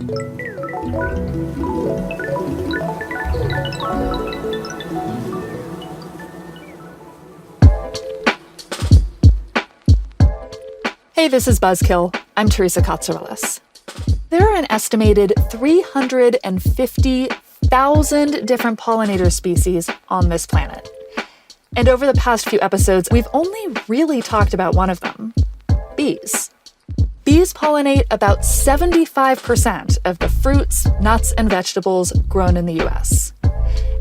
Hey, this is Buzzkill. I'm Teresa Katsourelis. There are an estimated 350,000 different pollinator species on this planet. And over the past few episodes, we've only really talked about one of them, bees. Bees pollinate about 75% of the fruits, nuts, and vegetables grown in the US.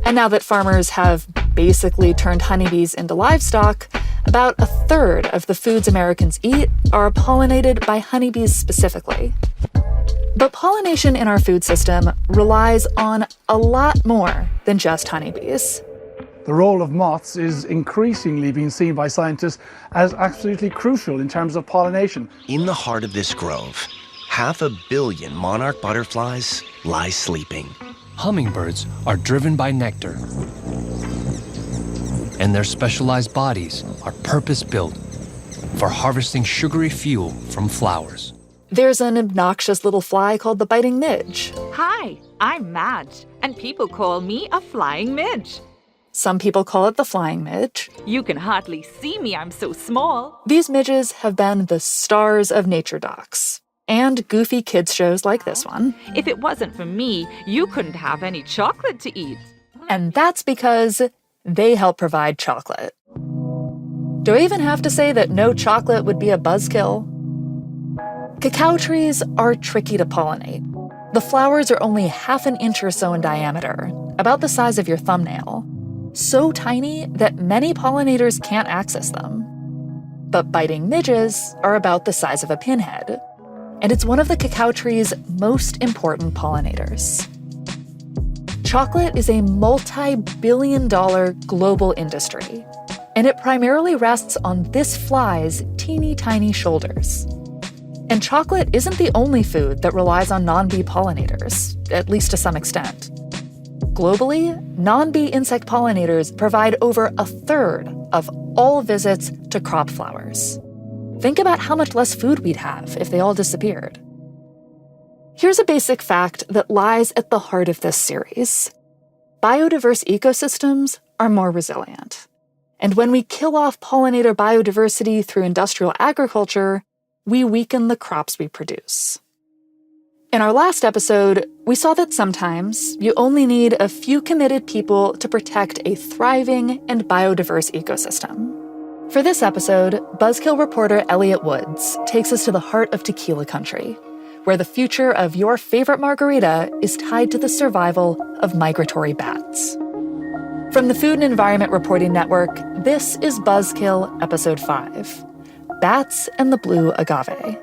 And now that farmers have basically turned honeybees into livestock, about a third of the foods Americans eat are pollinated by honeybees specifically. But pollination in our food system relies on a lot more than just honeybees. The role of moths is increasingly being seen by scientists as absolutely crucial in terms of pollination. In the heart of this grove, 500 million monarch butterflies lie sleeping. Hummingbirds are driven by nectar, and their specialized bodies are purpose-built for harvesting sugary fuel from flowers. There's an obnoxious little fly called the biting midge. Hi, I'm Madge, and people call me a flying midge. Some people call it the flying midge. You can hardly see me, I'm so small. These midges have been the stars of nature docs and goofy kids shows like this one. If it wasn't for me, you couldn't have any chocolate to eat. And that's because they help provide chocolate. Do I even have to say that no chocolate would be a buzzkill? Cacao trees are tricky to pollinate. The flowers are only half an inch or so in diameter, about the size of your thumbnail. So tiny that many pollinators can't access them. But biting midges are about the size of a pinhead, and it's one of the cacao tree's most important pollinators. Chocolate is a multi-billion-dollar global industry, and it primarily rests on this fly's teeny tiny shoulders. And chocolate isn't the only food that relies on non-bee pollinators, at least to some extent. Globally, non-bee insect pollinators provide over a third of all visits to crop flowers. Think about how much less food we'd have if they all disappeared. Here's a basic fact that lies at the heart of this series. Biodiverse ecosystems are more resilient. And when we kill off pollinator biodiversity through industrial agriculture, we weaken the crops we produce. In our last episode, we saw that sometimes you only need a few committed people to protect a thriving and biodiverse ecosystem. For this episode, Buzzkill reporter Elliot Woods takes us to the heart of tequila country, where the future of your favorite margarita is tied to the survival of migratory bats. From the Food and Environment Reporting Network, this is Buzzkill Episode 5, Bats and the Blue Agave.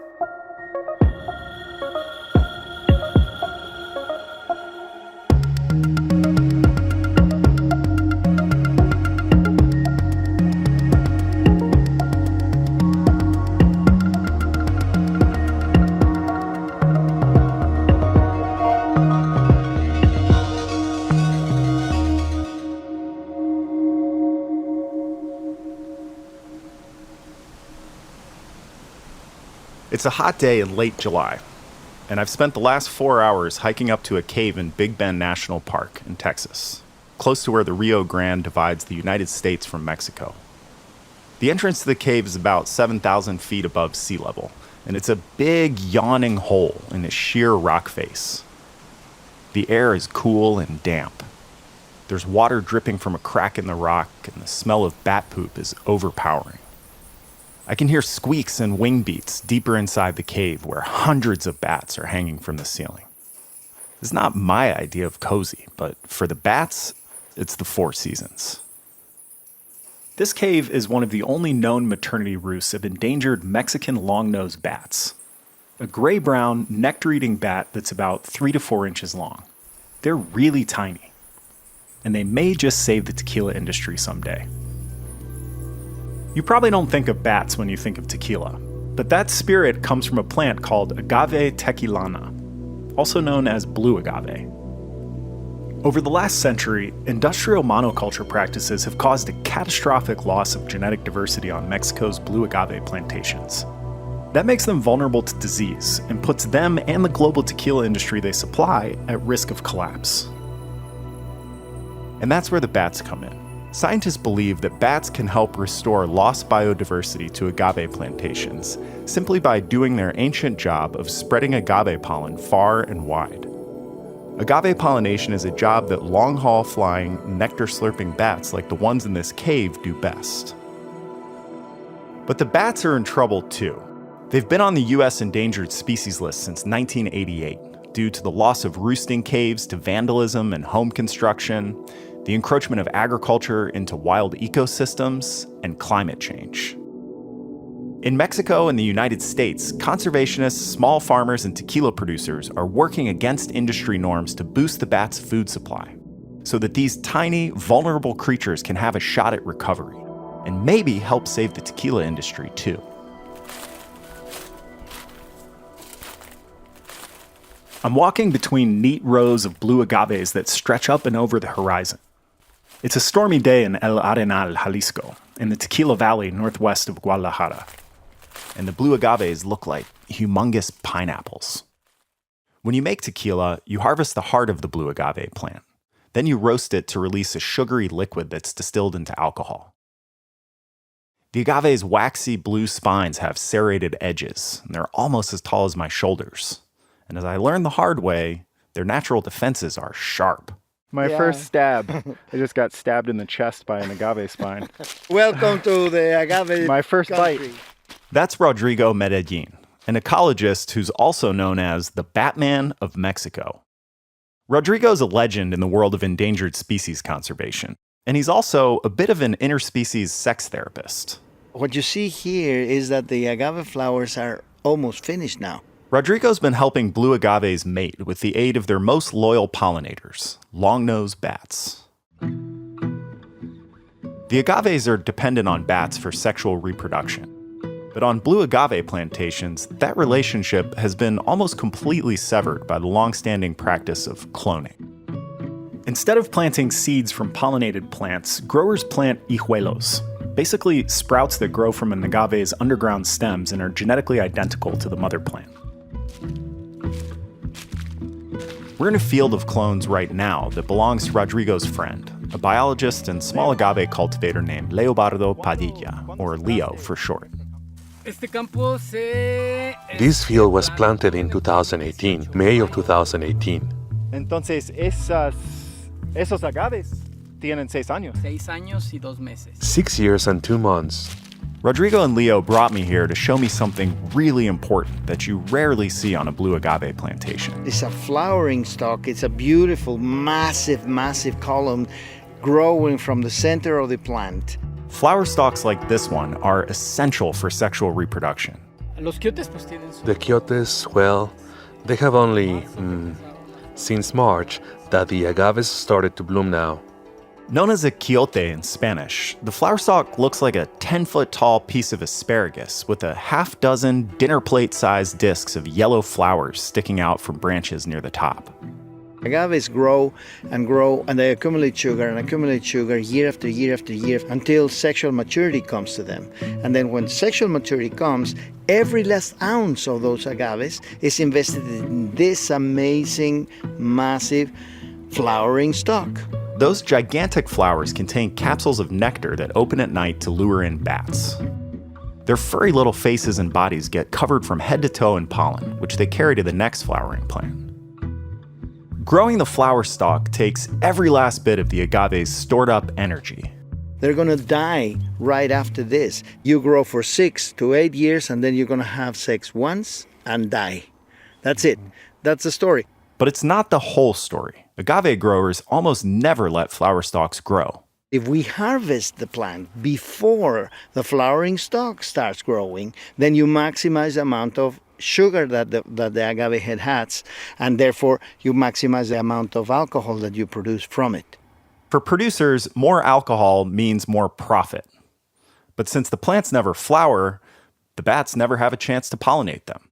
It's a hot day in late July, and I've spent the last 4 hours hiking up to a cave in Big Bend National Park in Texas, close to where the Rio Grande divides the United States from Mexico. The entrance to the cave is about 7,000 feet above sea level, and it's a big, yawning hole in a sheer rock face. The air is cool and damp. There's water dripping from a crack in the rock, and the smell of bat poop is overpowering. I can hear squeaks and wing beats deeper inside the cave where hundreds of bats are hanging from the ceiling. It's not my idea of cozy, but for the bats, it's the Four Seasons. This cave is one of the only known maternity roosts of endangered Mexican long-nosed bats. A gray-brown, nectar-eating bat that's about 3 to 4 inches long. They're really tiny, and they may just save the tequila industry someday. You probably don't think of bats when you think of tequila, but that spirit comes from a plant called agave-tequilana, also known as blue agave. Over the last century, industrial monoculture practices have caused a catastrophic loss of genetic diversity on Mexico's blue agave plantations. That makes them vulnerable to disease and puts them and the global tequila industry they supply at risk of collapse. And that's where the bats come in. Scientists believe that bats can help restore lost biodiversity to agave plantations simply by doing their ancient job of spreading agave pollen far and wide. Agave pollination is a job that long-haul flying, nectar-slurping bats like the ones in this cave do best. But the bats are in trouble too. They've been on the U.S. endangered species list since 1988 due to the loss of roosting caves to vandalism and home construction, the encroachment of agriculture into wild ecosystems, and climate change. In Mexico and the United States, conservationists, small farmers, and tequila producers are working against industry norms to boost the bats' food supply so that these tiny, vulnerable creatures can have a shot at recovery and maybe help save the tequila industry too. I'm walking between neat rows of blue agaves that stretch up and over the horizon. It's a stormy day in El Arenal, Jalisco, in the Tequila Valley northwest of Guadalajara. And the blue agaves look like humongous pineapples. When you make tequila, you harvest the heart of the blue agave plant. Then you roast it to release a sugary liquid that's distilled into alcohol. The agave's waxy blue spines have serrated edges, and they're almost as tall as my shoulders. And as I learned the hard way, their natural defenses are sharp. My first stab, I just got stabbed in the chest by an agave spine. Welcome to the agave My first country. bite. That's Rodrigo Medellin, an ecologist who's also known as the Batman of Mexico. Rodrigo's a legend in the world of endangered species conservation, and he's also a bit of an interspecies sex therapist. What you see here is that the agave flowers are almost finished now. Rodrigo's been helping blue agaves mate with the aid of their most loyal pollinators, long-nosed bats. The agaves are dependent on bats for sexual reproduction. But on blue agave plantations, that relationship has been almost completely severed by the long-standing practice of cloning. Instead of planting seeds from pollinated plants, growers plant hijuelos, basically sprouts that grow from an agave's underground stems and are genetically identical to the mother plant. We're in a field of clones right now that belongs to Rodrigo's friend, a biologist and small agave cultivator named Leobardo Padilla, or Leo for short. This field was planted in 2018, May of 2018. Entonces, esos agaves tienen 6 años. 6 años y 2 meses. 6 years and 2 months. Rodrigo and Leo brought me here to show me something really important that you rarely see on a blue agave plantation. It's a flowering stalk. It's a beautiful, massive, massive column growing from the center of the plant. Flower stalks like this one are essential for sexual reproduction. Los quiotes pues tienen su... The quiotes, well, they have only, since March, that the agaves started to bloom now. Known as a quiote in Spanish, the flower stalk looks like a 10-foot-tall piece of asparagus with a half-dozen dinner plate-sized discs of yellow flowers sticking out from branches near the top. Agaves grow, and they accumulate sugar year after year after year until sexual maturity comes to them. And then when sexual maturity comes, every last ounce of those agaves is invested in this amazing, massive flowering stalk. Those gigantic flowers contain capsules of nectar that open at night to lure in bats. Their furry little faces and bodies get covered from head to toe in pollen, which they carry to the next flowering plant. Growing the flower stalk takes every last bit of the agave's stored up energy. They're going to die right after this. You grow for 6 to 8 years, and then you're going to have sex once and die. That's it. That's the story. But it's not the whole story. Agave growers almost never let flower stalks grow. If we harvest the plant before the flowering stalk starts growing, then you maximize the amount of sugar that the agave head has, and therefore you maximize the amount of alcohol that you produce from it. For producers, more alcohol means more profit. But since the plants never flower, the bats never have a chance to pollinate them.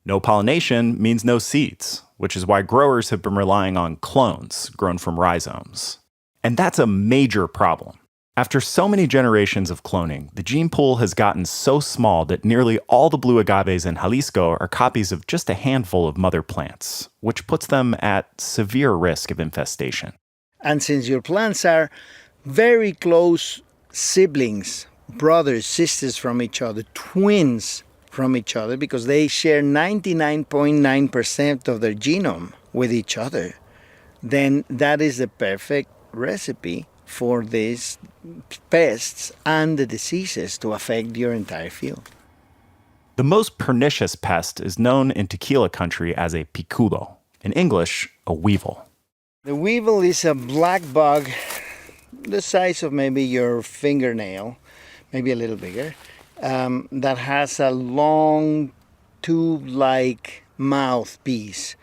No pollination means no seeds, which is why growers have been relying on clones grown from rhizomes. And that's a major problem. After so many generations of cloning, the gene pool has gotten so small that nearly all the blue agaves in Jalisco are copies of just a handful of mother plants, which puts them at severe risk of infestation. And since your plants are very close siblings, brothers, sisters from each other, twins from each other, because they share 99.9% of their genome with each other, then that is the perfect recipe for these pests and the diseases to affect your entire field. The most pernicious pest is known in tequila country as a picudo, in English, a weevil. The weevil is a black bug the size of maybe your fingernail, maybe a little bigger, that has a long tube-like mouthpiece.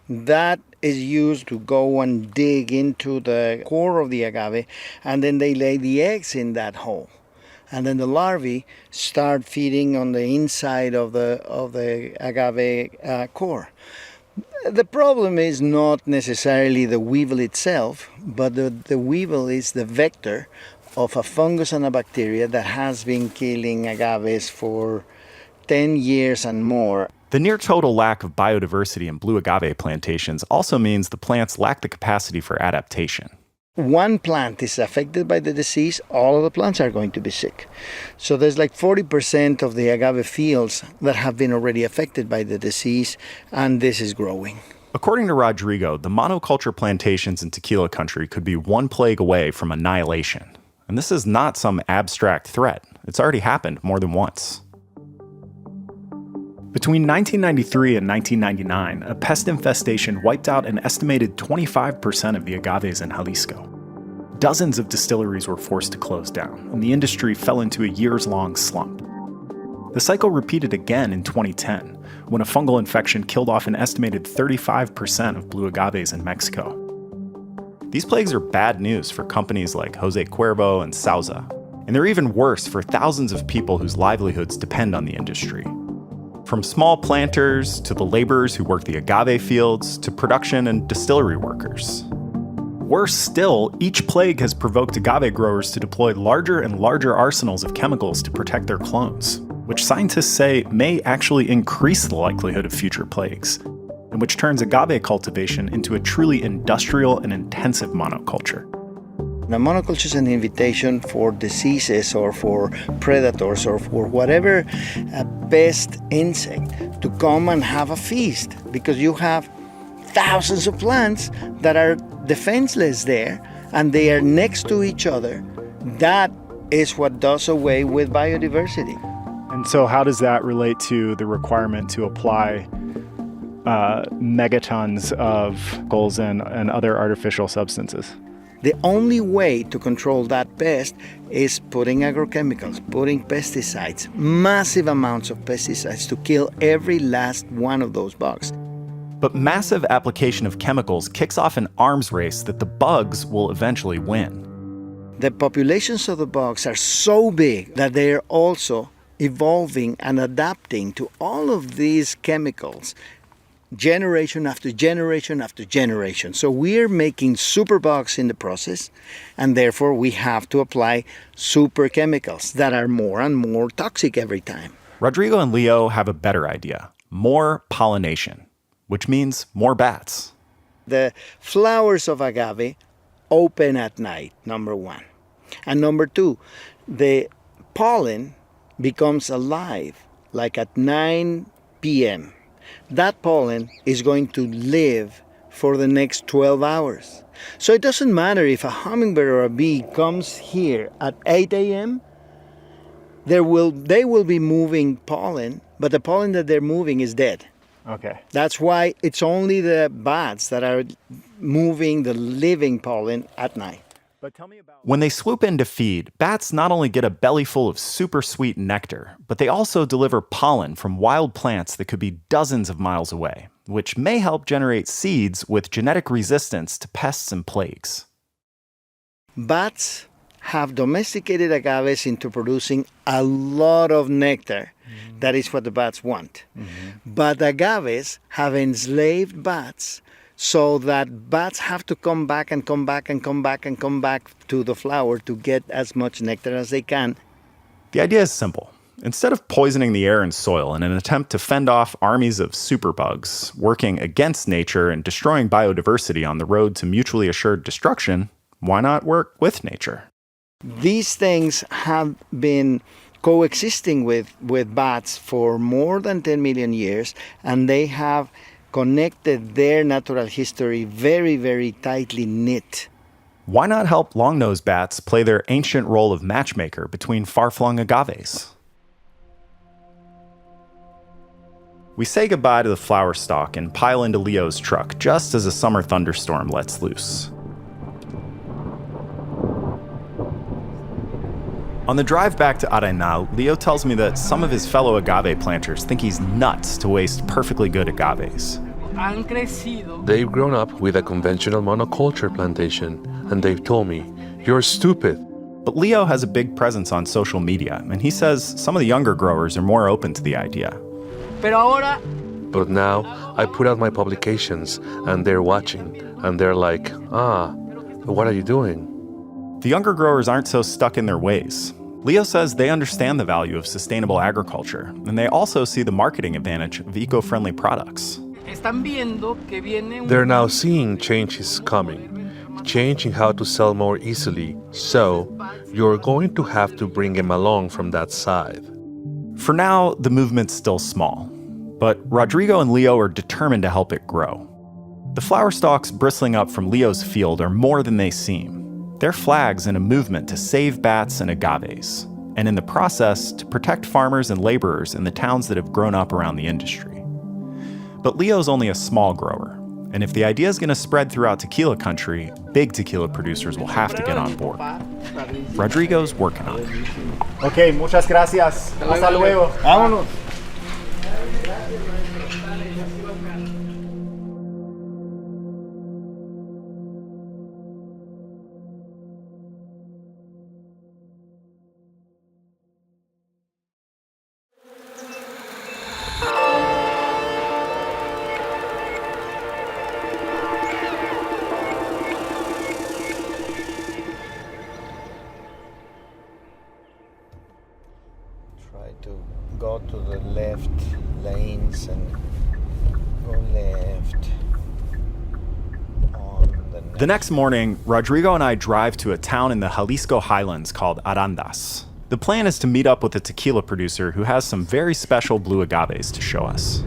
That is used to go and dig into the core of the agave, and then they lay the eggs in that hole. And then the larvae start feeding on the inside of the agave core. The problem is not necessarily the weevil itself, but the weevil is the vector of a fungus and a bacteria that has been killing agaves for 10 years and more. The near total lack of biodiversity in blue agave plantations also means the plants lack the capacity for adaptation. One plant is affected by the disease, all of the plants are going to be sick. So there's like 40% of the agave fields that have been already affected by the disease, and this is growing. According to Rodrigo, the monoculture plantations in tequila country could be one plague away from annihilation. And this is not some abstract threat. It's already happened more than once. Between 1993 and 1999, a pest infestation wiped out an estimated 25% of the agaves in Jalisco. Dozens of distilleries were forced to close down, and the industry fell into a years-long slump. The cycle repeated again in 2010, when a fungal infection killed off an estimated 35% of blue agaves in Mexico. These plagues are bad news for companies like Jose Cuervo and Sauza, and they're even worse for thousands of people whose livelihoods depend on the industry. From small planters to the laborers who work the agave fields to production and distillery workers. Worse still, each plague has provoked agave growers to deploy larger and larger arsenals of chemicals to protect their clones, which scientists say may actually increase the likelihood of future plagues, and which turns agave cultivation into a truly industrial and intensive monoculture. The monoculture is an invitation for diseases or for predators or for whatever pest insect to come and have a feast, because you have thousands of plants that are defenseless there and they are next to each other. That is what does away with biodiversity. And so how does that relate to the requirement to apply megatons of chemicals and other artificial substances? The only way to control that pest is putting agrochemicals, putting pesticides, massive amounts of pesticides to kill every last one of those bugs. But massive application of chemicals kicks off an arms race that the bugs will eventually win. The populations of the bugs are so big that they are also evolving and adapting to all of these chemicals generation after generation after generation. So we're making super bugs in the process, and therefore we have to apply super chemicals that are more and more toxic every time. Rodrigo and Leo have a better idea: more pollination, which means more bats. The flowers of agave open at night, number one. And number two, the pollen becomes alive like at 9 p.m. That pollen is going to live for the next 12 hours. So it doesn't matter if a hummingbird or a bee comes here at 8 a.m., they will be moving pollen, but the pollen that they're moving is dead. Okay. That's why it's only the bats that are moving the living pollen at night. When they swoop in to feed, bats not only get a belly full of super sweet nectar, but they also deliver pollen from wild plants that could be dozens of miles away, which may help generate seeds with genetic resistance to pests and plagues. Bats have domesticated agaves into producing a lot of nectar. That is what the bats want. But agaves have enslaved bats so that bats have to come back and come back and come back and come back to the flower to get as much nectar as they can. The idea is simple. Instead of poisoning the air and soil in an attempt to fend off armies of superbugs, working against nature and destroying biodiversity on the road to mutually assured destruction, why not work with nature? These things have been coexisting with bats for more than 10 million years, and they have connected their natural history very, very tightly knit. Why not help long-nosed bats play their ancient role of matchmaker between far-flung agaves? We say goodbye to the flower stalk and pile into Leo's truck just as a summer thunderstorm lets loose. On the drive back to Arenal, Leo tells me that some of his fellow agave planters think he's nuts to waste perfectly good agaves. They've grown up with a conventional monoculture plantation, and they've told me, "You're stupid." But Leo has a big presence on social media, and he says some of the younger growers are more open to the idea. But now I put out my publications, and they're watching, and they're like, what are you doing? The younger growers aren't so stuck in their ways. Leo says they understand the value of sustainable agriculture, and they also see the marketing advantage of eco-friendly products. They're now seeing change is coming, change in how to sell more easily, so you're going to have to bring them along from that side. For now, the movement's still small, but Rodrigo and Leo are determined to help it grow. The flower stalks bristling up from Leo's field are more than they seem. They're flags in a movement to save bats and agaves, and in the process, to protect farmers and laborers in the towns that have grown up around the industry. But Leo's only a small grower, and if the idea is going to spread throughout tequila country, big tequila producers will have to get on board. Rodrigo's working on it. Okay, muchas gracias. Hasta luego. Vámonos. To go to the left lanes and go left on The next morning, Rodrigo and I drive to a town in the Jalisco highlands called Arandas. The plan is to meet up with a tequila producer who has some very special blue agaves to show us.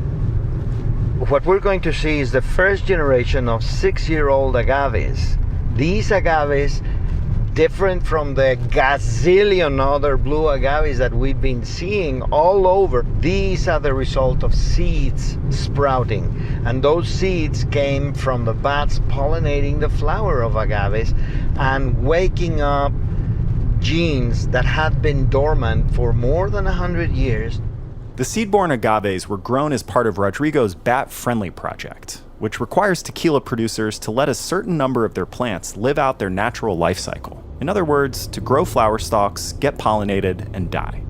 What we're going to see is the first generation of 6-year-old agaves. These agaves, different from the gazillion other blue agaves that we've been seeing all over, these are the result of seeds sprouting. And those seeds came from the bats pollinating the flower of agaves and waking up genes that had been dormant for more than 100 years. The seed-borne agaves were grown as part of Rodrigo's bat-friendly project, which requires tequila producers to let a certain number of their plants live out their natural life cycle. In other words, to grow flower stalks, get pollinated, and die.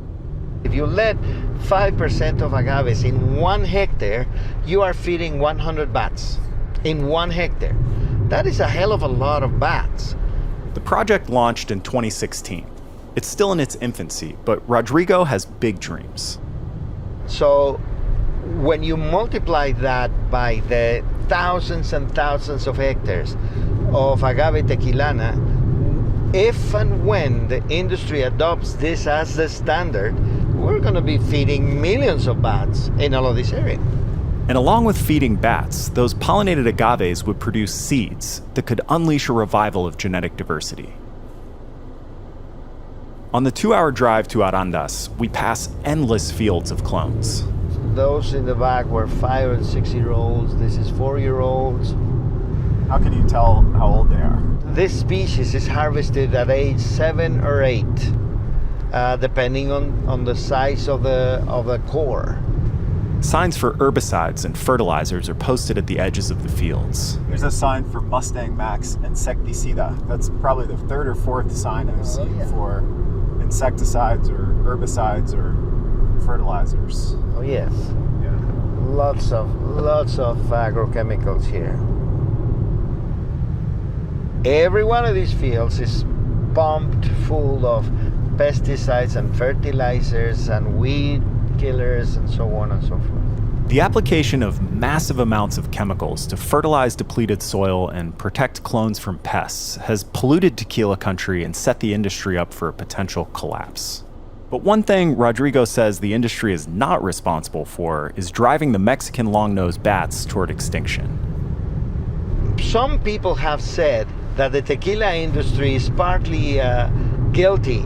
If you let 5% of agaves in 1 hectare, you are feeding 100 bats in 1 hectare. That is a hell of a lot of bats. The project launched in 2016. It's still in its infancy, but Rodrigo has big dreams. So when you multiply that by the thousands and thousands of hectares of agave tequilana, if and when the industry adopts this as the standard, we're going to be feeding millions of bats in all of this area. And along with feeding bats, those pollinated agaves would produce seeds that could unleash a revival of genetic diversity. On the 2-hour drive to Arandas, we pass endless fields of clones. Those in the back were 5 and 6-year-olds. This is 4-year-olds. How can you tell how old they are? This species is harvested at age 7 or 8, depending on the size of the core. Signs for herbicides and fertilizers are posted at the edges of the fields. There's a sign for Mustang Max Insecticida. That's probably the 3rd or 4th sign I've seen for insecticides or herbicides or fertilizers. Oh yes. Yeah. Lots of agrochemicals here. Every one of these fields is pumped full of pesticides and fertilizers and weed killers and so on and so forth. The application of massive amounts of chemicals to fertilize depleted soil and protect clones from pests has polluted tequila country and set the industry up for a potential collapse. But one thing Rodrigo says the industry is not responsible for is driving the Mexican long-nosed bats toward extinction. Some people have said that the tequila industry is partly guilty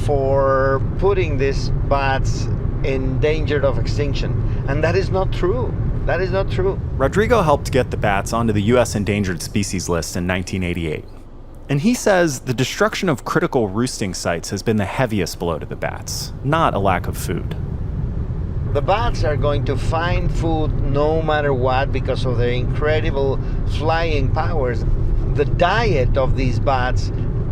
for putting these bats endangered of extinction. And that is not true. That is not true. Rodrigo helped get the bats onto the U.S. endangered species list in 1988. And he says the destruction of critical roosting sites has been the heaviest blow to the bats, not a lack of food. The bats are going to find food no matter what because of their incredible flying powers. The diet of these bats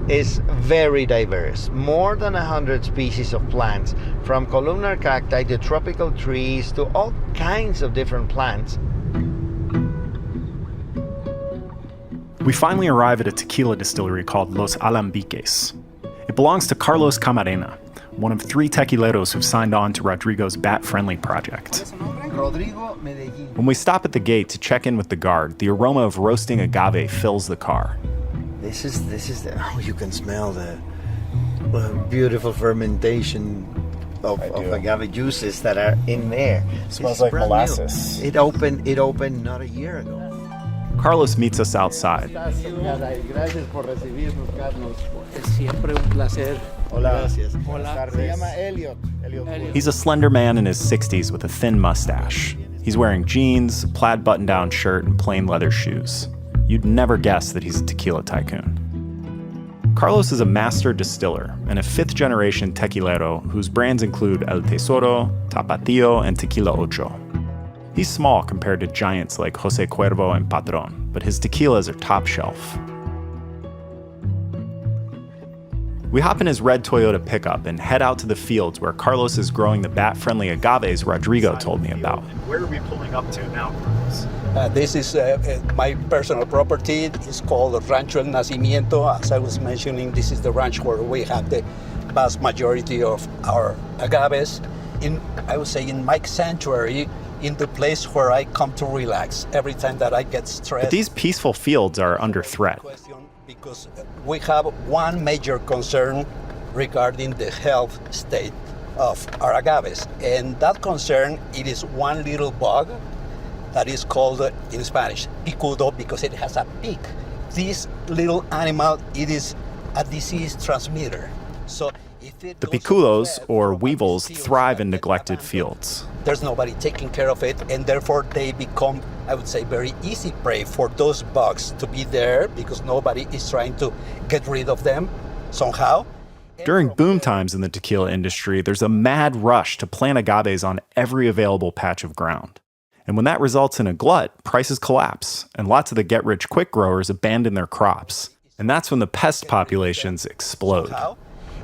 is very diverse. More than 100 species of plants, from columnar cacti to tropical trees to all kinds of different plants. We finally arrive at a tequila distillery called Los Alambiques. It belongs to Carlos Camarena, one of 3 tequileros who've signed on to Rodrigo's bat-friendly project. When we stop at the gate to check in with the guard, the aroma of roasting agave fills the car. This is you can smell the beautiful fermentation of agave juices that are in there. It smells like molasses. It opened not a year ago. Carlos meets us outside. He's a slender man in his 60s with a thin mustache. He's wearing jeans, plaid button-down shirt, and plain leather shoes. You'd never guess that he's a tequila tycoon. Carlos is a master distiller and a 5th-generation tequilero whose brands include El Tesoro, Tapatio, and Tequila Ocho. He's small compared to giants like Jose Cuervo and Padron, but his tequilas are top shelf. We hop in his red Toyota pickup and head out to the fields where Carlos is growing the bat-friendly agaves Rodrigo told me about. Where are we pulling up to now, Carlos? This is my personal property. It's called Rancho El Nacimiento. As I was mentioning, this is the ranch where we have the vast majority of our agaves. I would say in my sanctuary, in the place where I come to relax every time that I get stressed. But these peaceful fields are under threat. Because we have one major concern regarding the health state of our agaves. And that concern, it is one little bug that is called in Spanish picudo because it has a beak. This little animal, it is a disease transmitter. So the picudos, or weevils, thrive in neglected fields. There's nobody taking care of it, and therefore they become, I would say, very easy prey for those bugs to be there because nobody is trying to get rid of them somehow. During boom times in the tequila industry, there's a mad rush to plant agaves on every available patch of ground. And when that results in a glut, prices collapse, and lots of the get-rich-quick growers abandon their crops. And that's when the pest populations explode.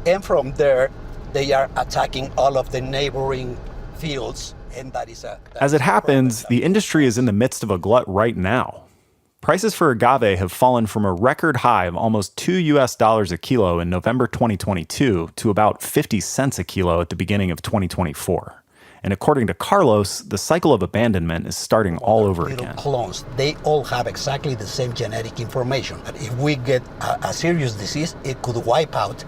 And from there, they are attacking all of the neighboring fields. And that is As it happens, the industry is in the midst of a glut right now. Prices for agave have fallen from a record high of almost $2 a kilo in November 2022 to about 50 cents a kilo at the beginning of 2024. And according to Carlos, the cycle of abandonment is starting all over again. Clones, they all have exactly the same genetic information. But if we get a serious disease, it could wipe out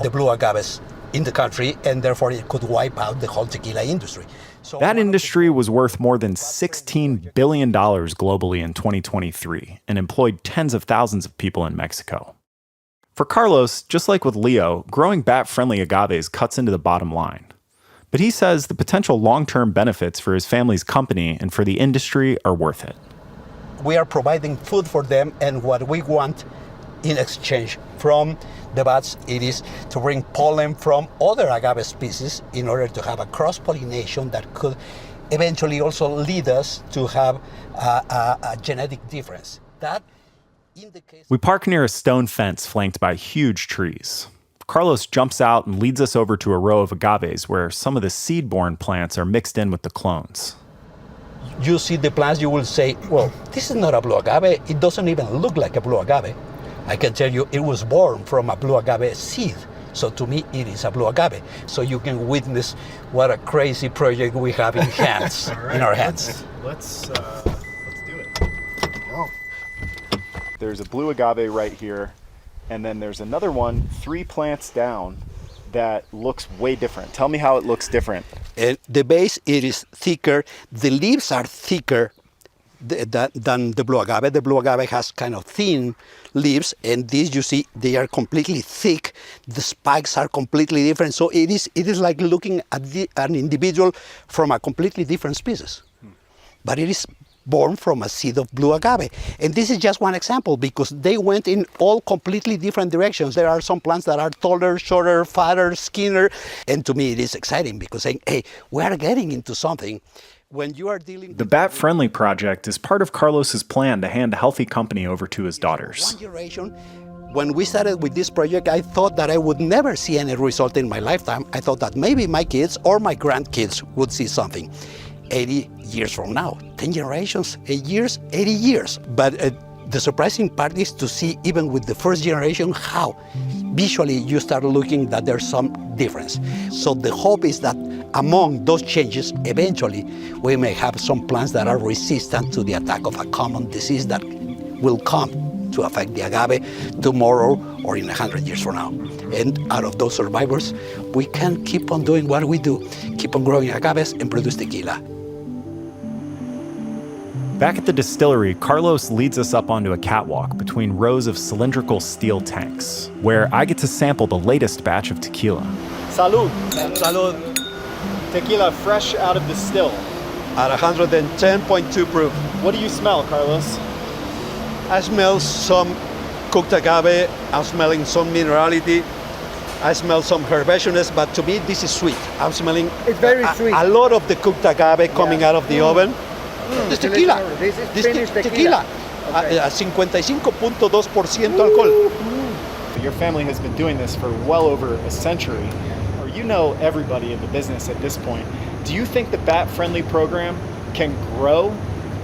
the blue agaves in the country, and therefore it could wipe out the whole tequila industry. So that industry was worth more than $16 billion globally in 2023 and employed tens of thousands of people in Mexico. For Carlos, just like with Leo, growing bat-friendly agaves cuts into the bottom line. But he says the potential long-term benefits for his family's company and for the industry are worth it. We are providing food for them, and what we want in exchange from the bats, it is to bring pollen from other agave species in order to have a cross-pollination that could eventually also lead us to have a genetic difference. We park near a stone fence flanked by huge trees. Carlos jumps out and leads us over to a row of agaves where some of the seed-borne plants are mixed in with the clones. You see the plants, you will say, well, this is not a blue agave. It doesn't even look like a blue agave. I can tell you it was born from a blue agave seed. So to me, it is a blue agave. So you can witness what a crazy project we have in hands, in our hands. Let's do it. Go. There's a blue agave right here, and then there's another one 3 plants down that looks way different. Tell me how it looks different. The base, it is thicker. The leaves are thicker than the blue agave. The blue agave has kind of thin leaves, and these, you see, they are completely thick. The spikes are completely different. So it is like looking at an individual from a completely different species. But it is born from a seed of blue agave. And this is just one example because they went in all completely different directions. There are some plants that are taller, shorter, fatter, skinnier. And to me, it is exciting because saying, hey, we are getting into something. When you are dealing The Bat Friendly Project is part of Carlos's plan to hand a healthy company over to his daughters. One generation, when we started with this project, I thought that I would never see any result in my lifetime. I thought that maybe my kids or my grandkids would see something. 80 years from now, 10 generations, 8 years, 80 years. But the surprising part is to see, even with the first generation, how visually you start looking that there's some difference. So the hope is that among those changes, eventually, we may have some plants that are resistant to the attack of a common disease that will come to affect the agave tomorrow or in 100 years from now. And out of those survivors, we can keep on doing what we do, keep on growing agaves and produce tequila. Back at the distillery, Carlos leads us up onto a catwalk between rows of cylindrical steel tanks, where I get to sample the latest batch of tequila. Salud. Salud. Tequila fresh out of the still. At 110.2 proof. What do you smell, Carlos? I smell some cooked agave. I'm smelling some minerality. I smell some herbaceousness, but to me, this is sweet. I'm smelling It's very sweet. a lot of the cooked agave coming out of the oven. This tequila. This is finished tequila. Okay. 55.2% alcohol. Your family has been doing this for well over a century. Or you know everybody in the business at this point. Do you think the Bat Friendly program can grow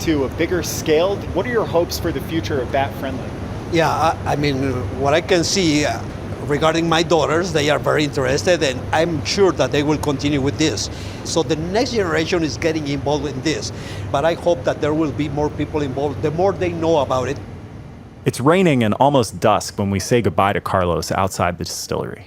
to a bigger scale? What are your hopes for the future of Bat Friendly? Yeah, I mean, what I can see regarding my daughters, they are very interested, and I'm sure that they will continue with this. So the next generation is getting involved in this, but I hope that there will be more people involved. The more they know about it. It's raining and almost dusk when we say goodbye to Carlos outside the distillery.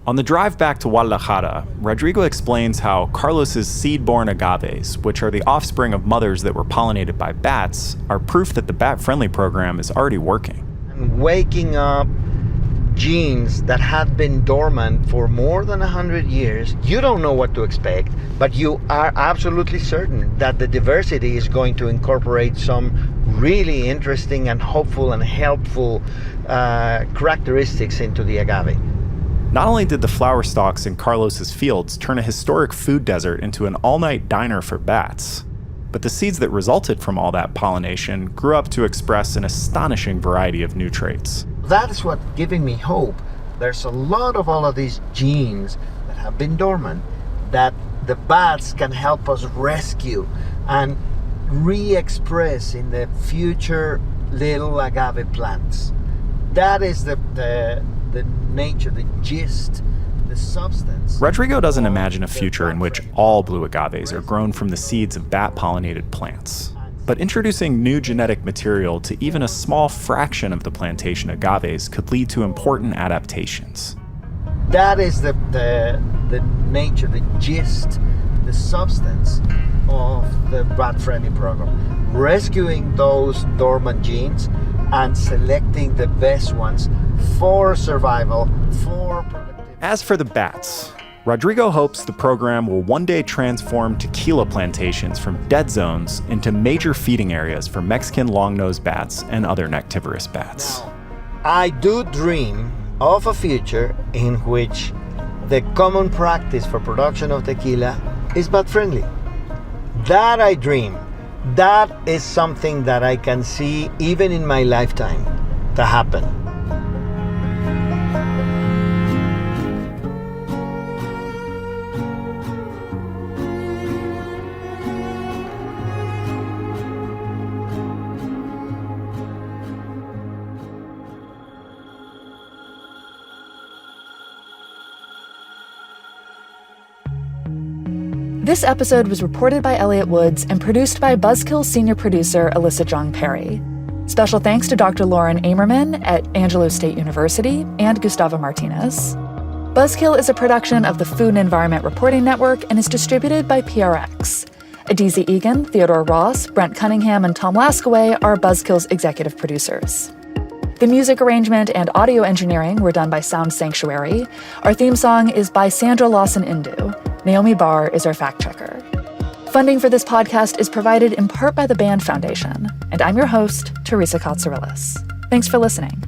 On the drive back to Guadalajara, Rodrigo explains how Carlos's seed-born agaves, which are the offspring of mothers that were pollinated by bats, are proof that the Bat-Friendly program is already working. And waking up genes that have been dormant for more than 100 years, you don't know what to expect, but you are absolutely certain that the diversity is going to incorporate some really interesting and hopeful and helpful characteristics into the agave. Not only did the flower stalks in Carlos's fields turn a historic food desert into an all-night diner for bats, but the seeds that resulted from all that pollination grew up to express an astonishing variety of new traits. That is what's giving me hope. There's a lot of all of these genes that have been dormant that the bats can help us rescue and re-express in the future little agave plants. That is the nature, the gist, the substance. Rodrigo doesn't imagine a future in which all blue agaves are grown from the seeds of bat-pollinated plants. But introducing new genetic material to even a small fraction of the plantation agaves could lead to important adaptations. That is the nature, the gist, the substance of the Bat Friendly program. Rescuing those dormant genes and selecting the best ones for survival, for productivity. As for the bats, Rodrigo hopes the program will one day transform tequila plantations from dead zones into major feeding areas for Mexican long-nosed bats and other nectivorous bats. Now, I do dream of a future in which the common practice for production of tequila is bat friendly. That I dream. That is something that I can see even in my lifetime to happen. This episode was reported by Elliot Woods and produced by Buzzkill senior producer Alyssa Jong-Perry. Special thanks to Dr. Lauren Amerman at Angelo State University and Gustavo Martinez. Buzzkill is a production of the Food and Environment Reporting Network and is distributed by PRX. Adiza Egan, Theodore Ross, Brent Cunningham, and Tom Laskaway are Buzzkill's executive producers. The music arrangement and audio engineering were done by Sound Sanctuary. Our theme song is by Sandra Lawson-Indu. Naomi Barr is our fact-checker. Funding for this podcast is provided in part by the Band Foundation. And I'm your host, Teresa Katsourelis. Thanks for listening.